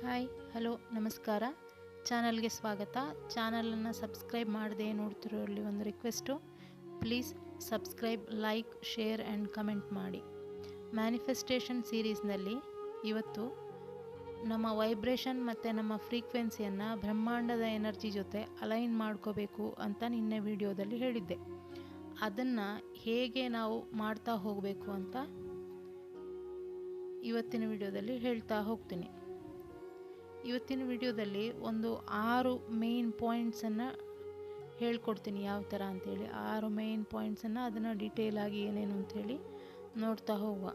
Hi hello ನಮಸ್ಕಾರ. ಚಾನಲ್ಗೆ ಸ್ವಾಗತ. ಚಾನಲನ್ನು ಸಬ್ಸ್ಕ್ರೈಬ್ ಮಾಡದೆ ನೋಡ್ತಿರೋರಲ್ಲಿ ಒಂದು request, please subscribe, like, share and comment ಮಾಡಿ. ಮ್ಯಾನಿಫೆಸ್ಟೇಷನ್ ಸೀರೀಸ್ನಲ್ಲಿ ಇವತ್ತು ನಮ್ಮ ವೈಬ್ರೇಷನ್ ಮತ್ತು ನಮ್ಮ ಫ್ರೀಕ್ವೆನ್ಸಿಯನ್ನು ಬ್ರಹ್ಮಾಂಡದ ಎನರ್ಜಿ ಜೊತೆ ಅಲೈನ್ ಮಾಡ್ಕೋಬೇಕು ಅಂತ ನಿನ್ನೆ ವಿಡಿಯೋದಲ್ಲಿ ಹೇಳಿದ್ದೆ. ಅದನ್ನು ಹೇಗೆ ನಾವು ಮಾಡ್ತಾ ಹೋಗಬೇಕು ಅಂತ ಇವತ್ತಿನ ವಿಡಿಯೋದಲ್ಲಿ ಹೇಳ್ತಾ ಹೋಗ್ತೀನಿ. ಇವತ್ತಿನ ವಿಡಿಯೋದಲ್ಲಿ ಒಂದು 6 ಮೇನ್ ಪಾಯಿಂಟ್ಸನ್ನು ಹೇಳ್ಕೊಡ್ತೀನಿ, ಯಾವ ಥರ ಅಂಥೇಳಿ 6 ಮೇನ್ ಪಾಯಿಂಟ್ಸನ್ನು ಅದನ್ನು ಡೀಟೇಲಾಗಿ ಏನೇನು ಅಂಥೇಳಿ ನೋಡ್ತಾ ಹೋಗುವ.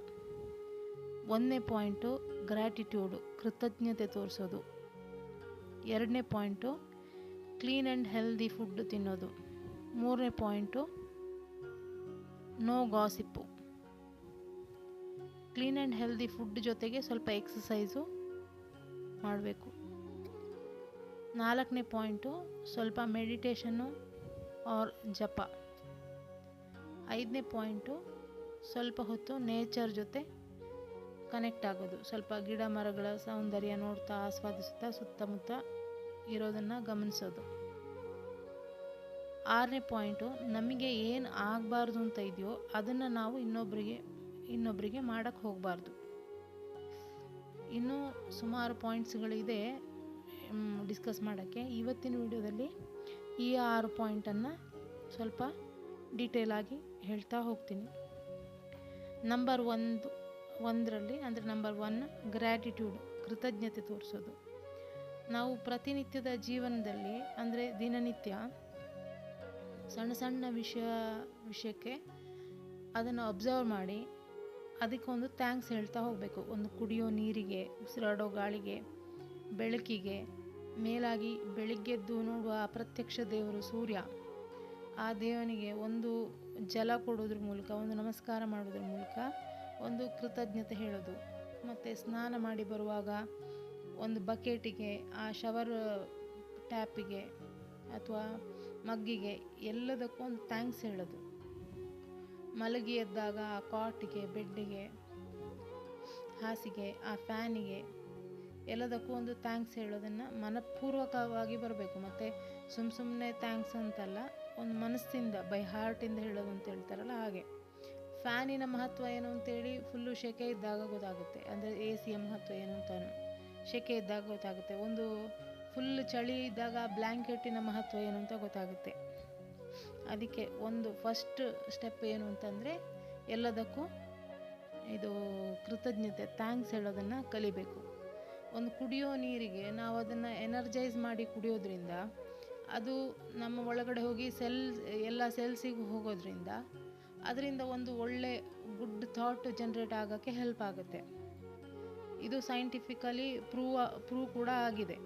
1ನೇ ಪಾಯಿಂಟು ಗ್ರ್ಯಾಟಿಟ್ಯೂಡು, ಕೃತಜ್ಞತೆ ತೋರಿಸೋದು. 2ನೇ point clean and healthy food ತಿನ್ನೋದು. 3ನೇ point no gossip. Clean and healthy food ಜೊತೆಗೆ ಸ್ವಲ್ಪ ಎಕ್ಸಸೈಸು ಮಾಡಬೇಕು. 4ನೇ ಪಾಯಿಂಟು ಸ್ವಲ್ಪ ಮೆಡಿಟೇಷನ್ನು ಆರ್ ಜಪ. 5ನೇ ಪಾಯಿಂಟು ಸ್ವಲ್ಪ ಹೊತ್ತು ನೇಚರ್ ಜೊತೆ ಕನೆಕ್ಟ್ ಆಗೋದು, ಸ್ವಲ್ಪ ಗಿಡ ಮರಗಳ ಸೌಂದರ್ಯ ನೋಡ್ತಾ ಆಸ್ವಾದಿಸ್ತಾ ಸುತ್ತಮುತ್ತ ಇರೋದನ್ನು ಗಮನಿಸೋದು. 6ನೇ ಪಾಯಿಂಟು ನಮಗೆ ಏನು ಆಗಬಾರ್ದು ಅಂತ ಇದೆಯೋ ಅದನ್ನು ನಾವು ಇನ್ನೊಬ್ಬರಿಗೆ ಮಾಡೋಕ್ಕೆ ಹೋಗಬಾರ್ದು. ಇನ್ನೂ ಸುಮಾರು ಪಾಯಿಂಟ್ಸ್ಗಳಿದೆ ಡಿಸ್ಕಸ್ ಮಾಡೋಕ್ಕೆ. ಇವತ್ತಿನ ವಿಡಿಯೋದಲ್ಲಿ ಈ 6 ಪಾಯಿಂಟನ್ನು ಸ್ವಲ್ಪ ಡೀಟೇಲಾಗಿ ಹೇಳ್ತಾ ಹೋಗ್ತೀನಿ. ನಂಬರ್ 1ರಲ್ಲಿ ಅಂದರೆ ನಂಬರ್ 1 ಗ್ರ್ಯಾಟಿಟ್ಯೂಡ್, ಕೃತಜ್ಞತೆ ತೋರಿಸೋದು. ನಾವು ಪ್ರತಿನಿತ್ಯದ ಜೀವನದಲ್ಲಿ ಅಂದರೆ ದಿನನಿತ್ಯ ಸಣ್ಣ ಸಣ್ಣ ವಿಷಯಕ್ಕೆ ಅದನ್ನು ಅಬ್ಸರ್ವ್ ಮಾಡಿ ಅದಕ್ಕೊಂದು ಥ್ಯಾಂಕ್ಸ್ ಹೇಳ್ತಾ ಹೋಗಬೇಕು. ಒಂದು ಕುಡಿಯೋ ನೀರಿಗೆ, ಉಸಿರಾಡೋ ಗಾಳಿಗೆ, ಬೆಳಕಿಗೆ, ಮೇಲಾಗಿ ಬೆಳಿಗ್ಗೆದ್ದು ನೋಡುವ ಅಪ್ರತ್ಯಕ್ಷ ದೇವರು ಸೂರ್ಯ, ಆ ದೇವನಿಗೆ ಒಂದು ಜಲ ಕೊಡೋದ್ರ ಮೂಲಕ, ಒಂದು ನಮಸ್ಕಾರ ಮಾಡೋದ್ರ ಮೂಲಕ ಒಂದು ಕೃತಜ್ಞತೆ ಹೇಳೋದು. ಮತ್ತು ಸ್ನಾನ ಮಾಡಿ ಬರುವಾಗ ಒಂದು ಬಕೆಟಿಗೆ, ಆ ಶವರ್ ಟ್ಯಾಪಿಗೆ ಅಥವಾ ಮಗ್ಗಿಗೆ ಎಲ್ಲದಕ್ಕೂ ಒಂದು ಥ್ಯಾಂಕ್ಸ್ ಹೇಳೋದು. ಮಲಗಿ ಎದ್ದಾಗ ಆ ಕಾಟಿಗೆ, ಬೆಡ್ಡಿಗೆ, ಹಾಸಿಗೆ, ಆ ಫ್ಯಾನಿಗೆ ಎಲ್ಲದಕ್ಕೂ ಒಂದು ಥ್ಯಾಂಕ್ಸ್ ಹೇಳೋದನ್ನು ಮನಪೂರ್ವಕವಾಗಿ ಬರಬೇಕು. ಮತ್ತು ಸುಮ್ಮನೆ ಥ್ಯಾಂಕ್ಸ್ ಅಂತಲ್ಲ, ಒಂದು ಮನಸ್ಸಿಂದ ಬೈ ಹಾರ್ಟಿಂದ ಹೇಳೋದು ಅಂತ ಹೇಳ್ತಾರಲ್ಲ ಹಾಗೆ. ಫ್ಯಾನಿನ ಮಹತ್ವ ಏನು ಅಂತೇಳಿ ಫುಲ್ಲು ಸೆಕೆ ಇದ್ದಾಗ ಗೊತ್ತಾಗುತ್ತೆ, ಅಂದರೆ AC ಯ ಮಹತ್ವ ಏನು ಅಂತಾನು ಸೆಕೆ ಇದ್ದಾಗ ಗೊತ್ತಾಗುತ್ತೆ. ಒಂದು ಫುಲ್ ಚಳಿ ಇದ್ದಾಗ ಬ್ಲ್ಯಾಂಕೆಟಿನ ಮಹತ್ವ ಏನು ಅಂತ ಗೊತ್ತಾಗುತ್ತೆ. ಅದಕ್ಕೆ ಒಂದು ಫಸ್ಟ್ ಸ್ಟೆಪ್ ಏನು ಅಂತಂದರೆ ಎಲ್ಲದಕ್ಕೂ ಇದು ಕೃತಜ್ಞತೆ, ಥ್ಯಾಂಕ್ಸ್ ಹೇಳೋದನ್ನು ಕಲಿಬೇಕು. ಒಂದು ಕುಡಿಯೋ ನೀರಿಗೆ ನಾವು ಅದನ್ನು ಎನರ್ಜೈಸ್ ಮಾಡಿ ಕುಡಿಯೋದ್ರಿಂದ ಅದು ನಮ್ಮ ಒಳಗಡೆ ಹೋಗಿ ಎಲ್ಲ ಸೆಲ್ಸಿಗೂ ಹೋಗೋದ್ರಿಂದ ಅದರಿಂದ ಒಂದು ಒಳ್ಳೆ ಗುಡ್ ಥಾಟ್ ಜನ್ರೇಟ್ ಆಗೋಕ್ಕೆ ಹೆಲ್ಪ್ ಆಗುತ್ತೆ. ಇದು ಸೈಂಟಿಫಿಕಲಿ ಪ್ರೂವ್ ಕೂಡ ಆಗಿದೆ.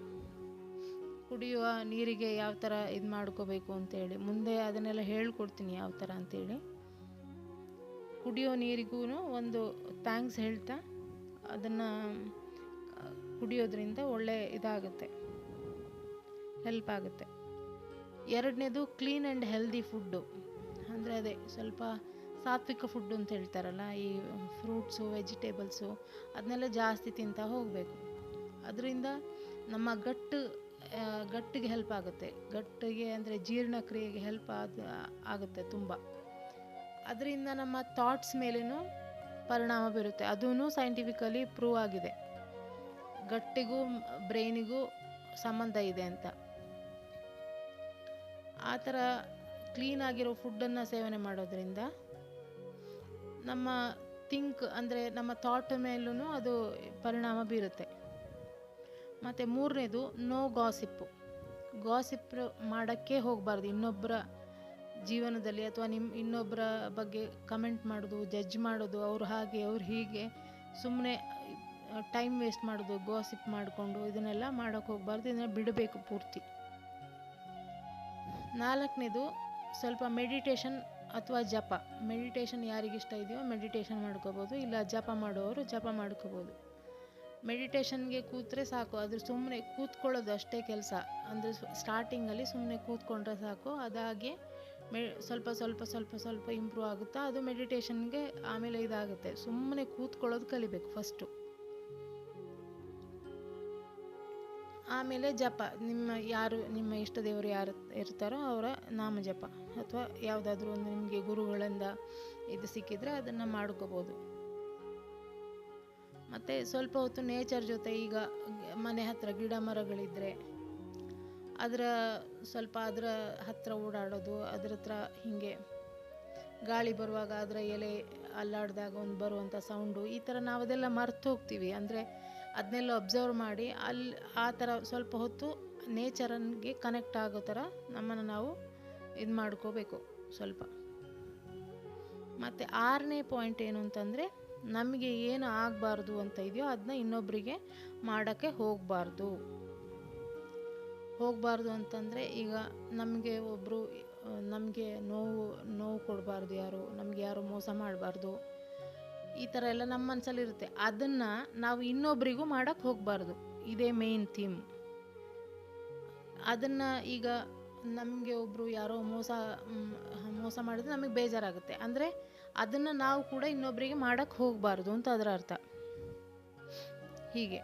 ಕುಡಿಯುವ ನೀರಿಗೆ ಯಾವ ಥರ ಇದು ಮಾಡ್ಕೋಬೇಕು ಅಂತೇಳಿ ಮುಂದೆ ಅದನ್ನೆಲ್ಲ ಹೇಳ್ಕೊಡ್ತೀನಿ ಯಾವ ಥರ ಅಂತೇಳಿ. ಕುಡಿಯೋ ನೀರಿಗೂ ಒಂದು ಥ್ಯಾಂಕ್ಸ್ ಹೇಳ್ತಾ ಅದನ್ನು ಕುಡಿಯೋದ್ರಿಂದ ಒಳ್ಳೆ ಇದಾಗುತ್ತೆ, ಹೆಲ್ಪ್ ಆಗುತ್ತೆ. 2ನೇದು ಕ್ಲೀನ್ ಆ್ಯಂಡ್ ಹೆಲ್ದಿ ಫುಡ್ಡು, ಅಂದರೆ ಅದೇ ಸ್ವಲ್ಪ ಸಾತ್ವಿಕ ಫುಡ್ಡು ಅಂತ ಹೇಳ್ತಾರಲ್ಲ, ಈ ಫ್ರೂಟ್ಸು, ವೆಜಿಟೇಬಲ್ಸು ಅದನ್ನೆಲ್ಲ ಜಾಸ್ತಿ ತಿಂತಾ ಹೋಗಬೇಕು. ಅದರಿಂದ ನಮ್ಮ ಗಟ್ಟಿಗೆ ಹೆಲ್ಪ್ ಆಗುತ್ತೆ. ಗಟ್ಟಿಗೆ ಅಂದರೆ ಜೀರ್ಣಕ್ರಿಯೆಗೆ ಹೆಲ್ಪ್ ಆಗುತ್ತೆ ತುಂಬ. ಅದರಿಂದ ನಮ್ಮ ಥಾಟ್ಸ್ ಮೇಲೇನೂ ಪರಿಣಾಮ ಬೀರುತ್ತೆ. ಅದೂ ಸೈಂಟಿಫಿಕಲಿ ಪ್ರೂವ್ ಆಗಿದೆ, ಗಟ್ಟಿಗೂ ಬ್ರೈನಿಗೂ ಸಂಬಂಧ ಇದೆ ಅಂತ. ಆ ಥರ ಕ್ಲೀನಾಗಿರೋ ಫುಡ್ಡನ್ನು ಸೇವನೆ ಮಾಡೋದ್ರಿಂದ ನಮ್ಮ ಅಂದರೆ ನಮ್ಮ ಥಾಟ್ ಮೇಲೂ ಅದು ಪರಿಣಾಮ ಬೀರುತ್ತೆ. ಮತ್ತು 3ನೇದು ನೋ ಗಾಸಿಪ್ಪು. ಗಾಸಿಪ್ ಮಾಡೋಕ್ಕೆ ಹೋಗಬಾರ್ದು. ಇನ್ನೊಬ್ಬರ ಜೀವನದಲ್ಲಿ ಅಥವಾ ಇನ್ನೊಬ್ಬರ ಬಗ್ಗೆ ಕಮೆಂಟ್ ಮಾಡೋದು, ಜಡ್ಜ್ ಮಾಡೋದು, ಅವ್ರು ಹಾಗೆ ಅವ್ರು ಹೀಗೆ ಸುಮ್ಮನೆ ಟೈಮ್ ವೇಸ್ಟ್ ಮಾಡೋದು, ಗಾಸಿಪ್ ಮಾಡಿಕೊಂಡು ಇದನ್ನೆಲ್ಲ ಮಾಡೋಕ್ಕೆ ಹೋಗಬಾರ್ದು. ಇದನ್ನು ಬಿಡಬೇಕು ಪೂರ್ತಿ. 4ನೇದು ಸ್ವಲ್ಪ ಮೆಡಿಟೇಷನ್ ಅಥವಾ ಜಪ. ಮೆಡಿಟೇಷನ್ ಯಾರಿಗಿಷ್ಟ ಇದೆಯೋ ಮೆಡಿಟೇಷನ್ ಮಾಡ್ಕೋಬೋದು, ಇಲ್ಲ ಜಪ ಮಾಡೋರು ಜಪ ಮಾಡ್ಕೋಬೋದು. ಮೆಡಿಟೇಷನ್ಗೆ ಕೂತ್ರೆ ಸಾಕು, ಅದ್ರ ಸುಮ್ಮನೆ ಕೂತ್ಕೊಳ್ಳೋದು ಅಷ್ಟೇ ಕೆಲಸ. ಅಂದರೆ ಸ್ಟಾರ್ಟಿಂಗಲ್ಲಿ ಸುಮ್ಮನೆ ಕೂತ್ಕೊಂಡ್ರೆ ಸಾಕು, ಅದಾಗಿ ಸ್ವಲ್ಪ ಸ್ವಲ್ಪ ಸ್ವಲ್ಪ ಸ್ವಲ್ಪ ಇಂಪ್ರೂವ್ ಆಗುತ್ತಾ ಅದು ಮೆಡಿಟೇಷನ್ಗೆ ಆಮೇಲೆ ಇದಾಗುತ್ತೆ. ಸುಮ್ಮನೆ ಕೂತ್ಕೊಳ್ಳೋದು ಕಲಿಬೇಕು ಫಸ್ಟು. ಆಮೇಲೆ ಜಪ, ನಿಮ್ಮ ಇಷ್ಟ ದೇವರು ಯಾರು ಇರ್ತಾರೋ ಅವರ ನಾಮ ಜಪ ಅಥವಾ ಯಾವುದಾದ್ರೂ ಒಂದು ನಿಮಗೆ ಗುರುಗಳಿಂದ ಇದು ಸಿಕ್ಕಿದರೆ ಅದನ್ನು ಮಾಡ್ಕೋಬೋದು. ಮತ್ತು ಸ್ವಲ್ಪ ಹೊತ್ತು ನೇಚರ್ ಜೊತೆ, ಈಗ ಮನೆ ಹತ್ತಿರ ಗಿಡ ಮರಗಳಿದ್ದರೆ ಅದರ ಹತ್ತಿರ ಓಡಾಡೋದು, ಅದರ ಹತ್ರ ಹೀಗೆ ಗಾಳಿ ಬರುವಾಗ ಅದರ ಎಲೆ ಅಲ್ಲಾಡಿದಾಗ ಒಂದು ಬರುವಂಥ ಸೌಂಡು, ಈ ಥರ ನಾವು ಅದೆಲ್ಲ ಮರ್ತು ಹೋಗ್ತೀವಿ. ಅಂದರೆ ಅದನ್ನೆಲ್ಲ ಅಬ್ಸರ್ವ್ ಮಾಡಿ ಆ ಥರ ಸ್ವಲ್ಪ ಹೊತ್ತು ನೇಚರನ್ಗೆ ಕನೆಕ್ಟ್ ಆಗೋ ಥರ ನಮ್ಮನ್ನು ನಾವು ಇದು ಮಾಡ್ಕೋಬೇಕು ಸ್ವಲ್ಪ. ಮತ್ತು 6ನೇ ಪಾಯಿಂಟ್ ಏನು ಅಂತಂದರೆ, ನಮಗೆ ಏನು ಆಗಬಾರ್ದು ಅಂತ ಇದೆಯೋ ಅದನ್ನ ಇನ್ನೊಬ್ಬರಿಗೆ ಮಾಡೋಕ್ಕೆ ಹೋಗಬಾರ್ದು ಅಂತಂದರೆ, ಈಗ ನಮಗೆ ನೋವು ಕೊಡಬಾರ್ದು, ನಮಗೆ ಯಾರು ಮೋಸ ಮಾಡಬಾರ್ದು, ಈ ಥರ ಎಲ್ಲ ನಮ್ಮ ಮನಸ್ಸಲ್ಲಿರುತ್ತೆ. ಅದನ್ನು ನಾವು ಇನ್ನೊಬ್ಬರಿಗೂ ಮಾಡೋಕ್ಕೆ ಹೋಗಬಾರ್ದು. ಇದೇ ಮೇನ್ ಥೀಮ್. ಅದನ್ನು ಈಗ ನಮಗೆ ಒಬ್ಬರು ಯಾರೋ ಮೋಸ ಮಾಡಿದ್ರೆ ನಮಗೆ ಬೇಜಾರಾಗುತ್ತೆ. ಅಂದರೆ ಅದನ್ನು ನಾವು ಕೂಡ ಇನ್ನೊಬ್ಬರಿಗೆ ಮಾಡೋಕ್ಕೆ ಹೋಗಬಾರ್ದು ಅಂತ ಅದರ ಅರ್ಥ. ಹೀಗೆ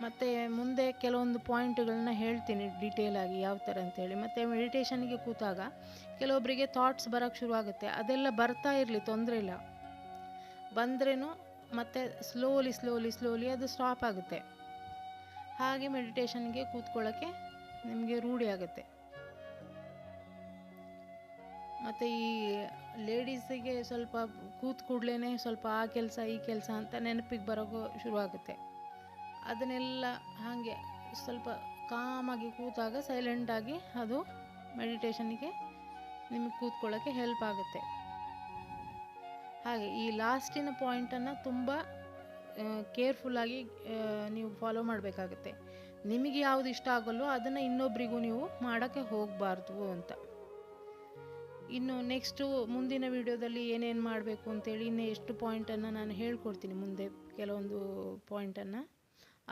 ಮತ್ತು ಮುಂದೆ ಕೆಲವೊಂದು ಪಾಯಿಂಟ್ಗಳನ್ನ ಹೇಳ್ತೀನಿ ಡೀಟೇಲಾಗಿ ಯಾವ ಥರ ಅಂತೇಳಿ. ಮತ್ತು ಮೆಡಿಟೇಷನ್ಗೆ ಕೂತಾಗ ಕೆಲವೊಬ್ಬರಿಗೆ ಥಾಟ್ಸ್ ಬರೋಕ್ಕೆ ಶುರುವಾಗುತ್ತೆ. ಅದೆಲ್ಲ ಬರ್ತಾ ಇರಲಿ, ತೊಂದರೆ ಇಲ್ಲ. ಬಂದ್ರೇನು ಮತ್ತು ಸ್ಲೋಲಿ ಅದು ಸ್ಟಾಪ್ ಆಗುತ್ತೆ. ಹಾಗೆ ಮೆಡಿಟೇಷನ್ಗೆ ಕೂತ್ಕೊಳ್ಳೋಕ್ಕೆ ನಿಮಗೆ ರೂಢಿ ಆಗುತ್ತೆ. ಮತ್ತು ಈ ಲೇಡೀಸಿಗೆ ಸ್ವಲ್ಪ ಕೂತ್ ಕೂಡಲೇ ಸ್ವಲ್ಪ ಆ ಕೆಲಸ ಈ ಕೆಲಸ ಅಂತ ನೆನಪಿಗೆ ಬರೋಕ್ಕೂ ಶುರುವಾಗುತ್ತೆ. ಅದನ್ನೆಲ್ಲ ಹಾಗೆ ಸ್ವಲ್ಪ ಕಾಮಾಗಿ ಕೂತಾಗ ಸೈಲೆಂಟಾಗಿ ಅದು ಮೆಡಿಟೇಷನ್ಗೆ ನಿಮಗೆ ಕೂತ್ಕೊಳ್ಳೋಕ್ಕೆ ಹೆಲ್ಪ್ ಆಗುತ್ತೆ. ಹಾಗೆ ಈ ಲಾಸ್ಟಿನ ಪಾಯಿಂಟನ್ನು ತುಂಬ ಕೇರ್ಫುಲ್ಲಾಗಿ ನೀವು ಫಾಲೋ ಮಾಡಬೇಕಾಗುತ್ತೆ. ನಿಮಗೆ ಯಾವುದು ಇಷ್ಟ ಆಗೋಲ್ಲೋ ಅದನ್ನು ಇನ್ನೊಬ್ಬರಿಗೂ ನೀವು ಮಾಡೋಕ್ಕೆ ಹೋಗಬಾರ್ದು ಅಂತ. ಇನ್ನು ನೆಕ್ಸ್ಟು ಮುಂದಿನ ವಿಡಿಯೋದಲ್ಲಿ ಏನೇನು ಮಾಡಬೇಕು ಅಂತೇಳಿ ಇನ್ನೂ ಎಷ್ಟು ಪಾಯಿಂಟನ್ನು ನಾನು ಹೇಳ್ಕೊಡ್ತೀನಿ. ಮುಂದೆ ಕೆಲವೊಂದು ಪಾಯಿಂಟನ್ನು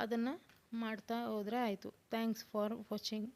ಅದನ್ನು ಮಾಡ್ತಾ ಹೋದರೆ ಆಯಿತು. Thanks for watching.